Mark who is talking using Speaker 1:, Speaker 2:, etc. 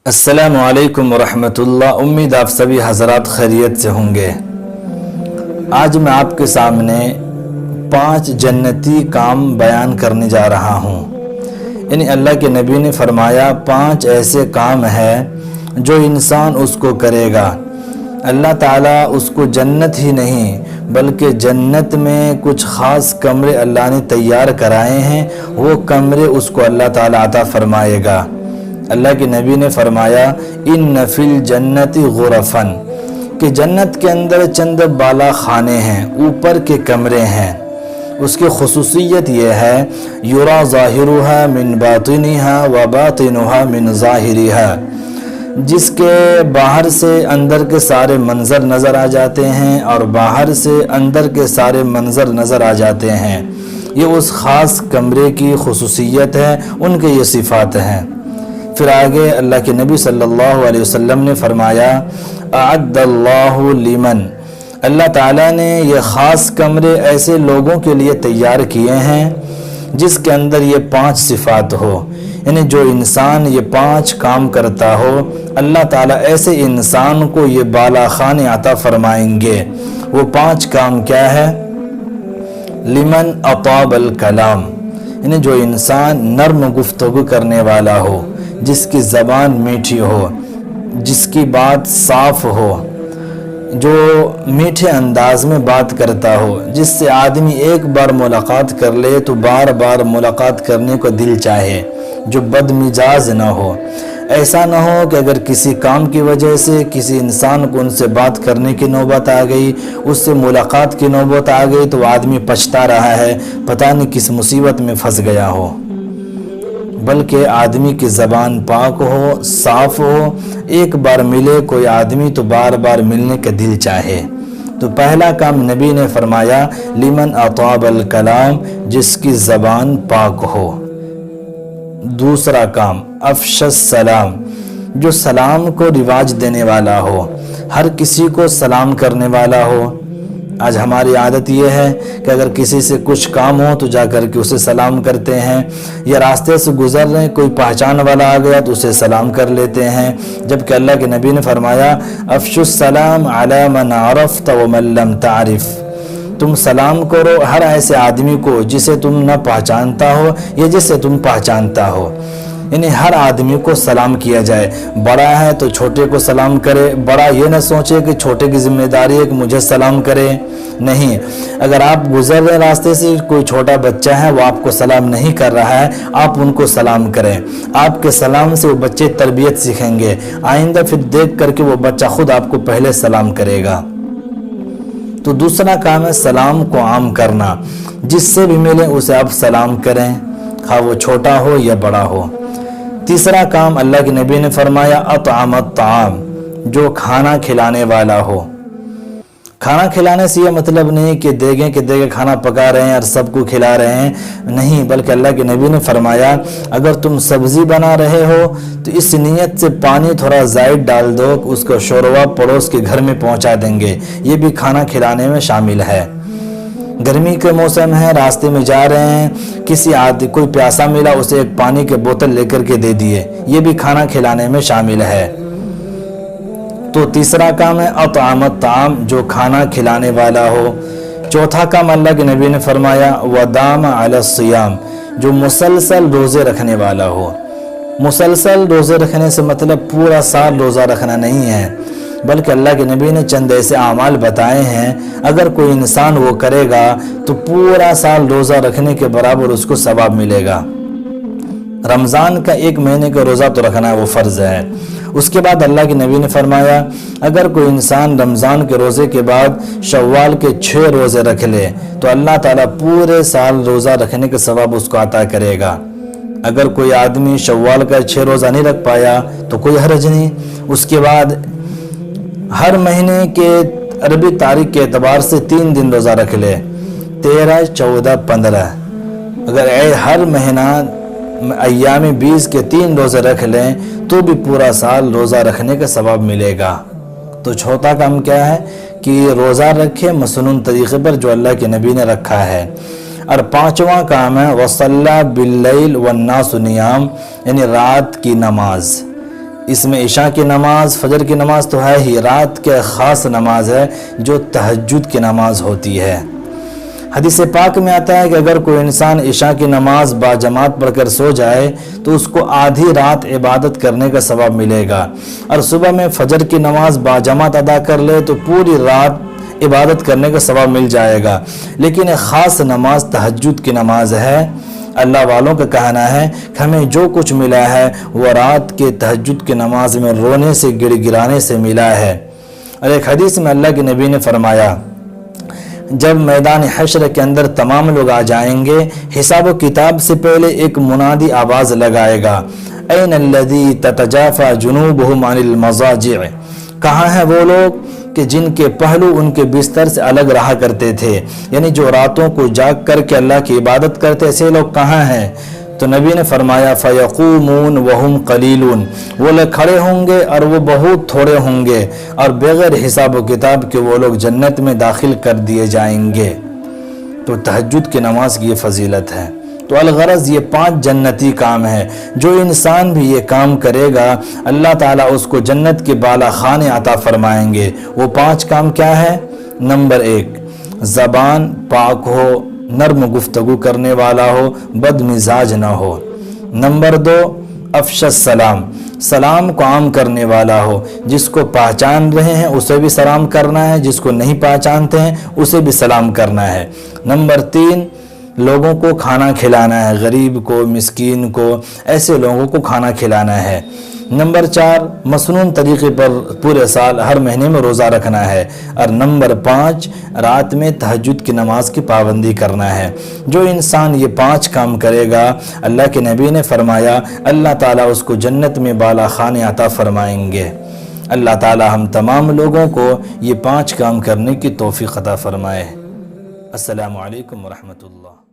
Speaker 1: السلام علیکم ورحمۃ اللہ۔ امید آپ سبھی حضرات خیریت سے ہوں گے۔ آج میں آپ کے سامنے 5 جنتی کام بیان کرنے جا رہا ہوں۔ یعنی اللہ کے نبی نے فرمایا 5 ایسے کام ہیں جو انسان اس کو کرے گا، اللہ تعالیٰ اس کو جنت ہی نہیں بلکہ جنت میں کچھ خاص کمرے اللہ نے تیار کرائے ہیں، وہ کمرے اس کو اللہ تعالیٰ عطا فرمائے گا۔ اللہ کے نبی نے فرمایا ان فی الجنت غرفن، کہ جنت کے اندر چند بالا خانے ہیں، اوپر کے کمرے ہیں۔ اس کی خصوصیت یہ ہے یرا ظاہرها من باطنها و باطنها من ظاہرها، جس کے باہر سے اندر کے سارے منظر نظر آ جاتے ہیں اور باہر سے اندر کے سارے منظر نظر آ جاتے ہیں۔ یہ اس خاص کمرے کی خصوصیت ہے، ان کے یہ صفات ہیں۔ پھر آگے اللہ کے نبی صلی اللہ علیہ وسلم نے فرمایا اعد اللہ لمن، اللہ تعالیٰ نے یہ خاص کمرے ایسے لوگوں کے لیے تیار کیے ہیں جس کے اندر یہ 5 صفات ہو، یعنی جو انسان یہ 5 کام کرتا ہو اللہ تعالیٰ ایسے انسان کو یہ بالا خانے عطا فرمائیں گے۔ وہ 5 کام کیا ہے؟ لمن اطاب الکلام، یعنی جو انسان نرم گفتگو کرنے والا ہو، جس کی زبان میٹھی ہو، جس کی بات صاف ہو، جو میٹھے انداز میں بات کرتا ہو، جس سے آدمی ایک بار ملاقات کر لے تو بار بار ملاقات کرنے کو دل چاہے، جو بد مزاج نہ ہو۔ ایسا نہ ہو کہ اگر کسی کام کی وجہ سے کسی انسان کو ان سے بات کرنے کی نوبت آ گئی، اس سے ملاقات کی نوبت آ گئی تو آدمی پچھتا رہا ہے، پتہ نہیں کس مصیبت میں پھنس گیا ہو، بلکہ آدمی کی زبان پاک ہو، صاف ہو، ایک بار ملے کوئی آدمی تو بار بار ملنے کا دل چاہے۔ تو پہلا کام نبی نے فرمایا لمن اطاب الکلام، جس کی زبان پاک ہو۔ دوسرا کام افش السلام، جو سلام کو رواج دینے والا ہو، ہر کسی کو سلام کرنے والا ہو۔ آج ہماری عادت یہ ہے کہ اگر کسی سے کچھ کام ہو تو جا کر کے اسے سلام کرتے ہیں، یا راستے سے گزر رہے ہیں کوئی پہچان والا آ گیا تو اسے سلام کر لیتے ہیں، جبکہ اللہ کے نبی نے فرمایا افشوا السلام علی من عرفت ومن لم تعرف، تم سلام کرو ہر ایسے آدمی کو جسے تم نہ پہچانتا ہو یا جسے تم پہچانتا ہو، یعنی ہر آدمی کو سلام کیا جائے۔ بڑا ہے تو چھوٹے کو سلام کرے، بڑا یہ نہ سوچے کہ چھوٹے کی ذمہ داری ہے کہ مجھے سلام کرے، نہیں۔ اگر آپ گزر رہے راستے سے کوئی چھوٹا بچہ ہے وہ آپ کو سلام نہیں کر رہا ہے، آپ ان کو سلام کریں، آپ کے سلام سے وہ بچے تربیت سیکھیں گے، آئندہ پھر دیکھ کر کے وہ بچہ خود آپ کو پہلے سلام کرے گا۔ تو دوسرا کام ہے سلام کو عام کرنا، جس سے بھی ملیں اسے آپ سلام کریں، خواہ وہ چھوٹا ہو یا بڑا ہو۔ تیسرا کام اللہ کے نبی نے فرمایا اطعم الطعام، جو کھانا کھلانے والا ہو۔ کھانا کھلانے سے یہ مطلب نہیں کہ دیگیں کے دیگیں کھانا پکا رہے ہیں اور سب کو کھلا رہے ہیں، نہیں، بلکہ اللہ کے نبی نے فرمایا اگر تم سبزی بنا رہے ہو تو اس نیت سے پانی تھوڑا زائد ڈال دو کہ اس کو شوروا پڑوس کے گھر میں پہنچا دیں گے، یہ بھی کھانا کھلانے میں شامل ہے۔ گرمی کے موسم ہے، راستے میں جا رہے ہیں، کوئی پیاسا ملا اسے ایک پانی کے بوتل لے کر کے دے دیے، یہ بھی کھانا کھلانے میں شامل ہے۔ تو تیسرا کام ہے اطعام الطعام، جو کھانا کھلانے والا ہو۔ چوتھا کام اللہ کے نبی نے فرمایا ودام علی الصیام، جو مسلسل روزے رکھنے والا ہو۔ مسلسل روزے رکھنے سے مطلب پورا سال روزہ رکھنا نہیں ہے، بلکہ اللہ کے نبی نے چند ایسے اعمال بتائے ہیں اگر کوئی انسان وہ کرے گا تو پورا سال روزہ رکھنے کے برابر اس کو ثواب ملے گا۔ رمضان کا 1 مہینے کا روزہ تو رکھنا ہے، وہ فرض ہے۔ اس کے بعد اللہ کے نبی نے فرمایا اگر کوئی انسان رمضان کے روزے کے بعد شوال کے 6 روزے رکھ لے تو اللہ تعالیٰ پورے سال روزہ رکھنے کے ثواب اس کو عطا کرے گا۔ اگر کوئی آدمی شوال کا 6 روزہ نہیں رکھ پایا تو کوئی حرج نہیں، اس کے بعد ہر مہینے کے عربی تاریخ کے اعتبار سے 3 دن روزہ رکھ لے، 13، 14، 15۔ اگر ہر مہینہ ایام 20 کے 3 روزے رکھ لیں تو بھی پورا سال روزہ رکھنے کا ثواب ملے گا۔ تو چھوٹا کام کیا ہے کہ روزہ رکھے مسنون طریقے پر جو اللہ کے نبی نے رکھا ہے۔ اور 5واں کام ہے وصلی باللیل والناس نیام، یعنی رات کی نماز۔ اس میں عشاء کی نماز، فجر کی نماز تو ہے ہی، رات کے خاص نماز ہے جو تہجد کی نماز ہوتی ہے۔ حدیث پاک میں آتا ہے کہ اگر کوئی انسان عشاء کی نماز باجماعت پڑھ کر سو جائے تو اس کو آدھی رات عبادت کرنے کا ثواب ملے گا، اور صبح میں فجر کی نماز باجماعت ادا کر لے تو پوری رات عبادت کرنے کا ثواب مل جائے گا۔ لیکن ایک خاص نماز تہجد کی نماز ہے۔ اللہ والوں کا کہنا ہے کہ ہمیں جو کچھ ملا ہے وہ رات کے تہجد کی نماز میں رونے سے گڑ گڑانے سے ملا ہے۔ اور ایک حدیث میں اللہ کے نبی نے فرمایا، جب میدان حشر کے اندر تمام لوگ آ جائیں گے، حساب و کتاب سے پہلے ایک منادی آواز لگائے گا، این الذی تتجافی جنوبہم عن المضاجع، کہاں ہیں وہ لوگ کہ جن کے پہلو ان کے بستر سے الگ رہا کرتے تھے، یعنی جو راتوں کو جاگ کر کے اللہ کی عبادت کرتے، ایسے لوگ کہاں ہیں؟ تو نبی نے فرمایا فیقومون وہم قلیلون، وہ لوگ کھڑے ہوں گے اور وہ بہت تھوڑے ہوں گے، اور بغیر حساب و کتاب کے وہ لوگ جنت میں داخل کر دیے جائیں گے۔ تو تہجد کی نماز کی یہ فضیلت ہے۔ تو الغرض یہ 5 جنتی کام ہے، جو انسان بھی یہ کام کرے گا اللہ تعالیٰ اس کو جنت کے بالا خانے عطا فرمائیں گے۔ وہ 5 کام کیا ہے؟ نمبر 1، زبان پاک ہو، نرم گفتگو کرنے والا ہو، بد مزاج نہ ہو۔ نمبر 2، افش السلام، سلام کو عام کرنے والا ہو، جس کو پہچان رہے ہیں اسے بھی سلام کرنا ہے، جس کو نہیں پہچانتے ہیں اسے بھی سلام کرنا ہے۔ نمبر 3، لوگوں کو کھانا کھلانا ہے، غریب کو، مسکین کو، ایسے لوگوں کو کھانا کھلانا ہے۔ نمبر 4، مسنون طریقے پر پورے سال ہر مہینے میں روزہ رکھنا ہے۔ اور نمبر 5، رات میں تہجد کی نماز کی پابندی کرنا ہے۔ جو انسان یہ 5 کام کرے گا، اللہ کے نبی نے فرمایا اللہ تعالیٰ اس کو جنت میں بالا خانے عطا فرمائیں گے۔ اللہ تعالیٰ ہم تمام لوگوں کو یہ 5 کام کرنے کی توفیق عطا فرمائے۔ السلام علیکم ورحمۃ اللہ۔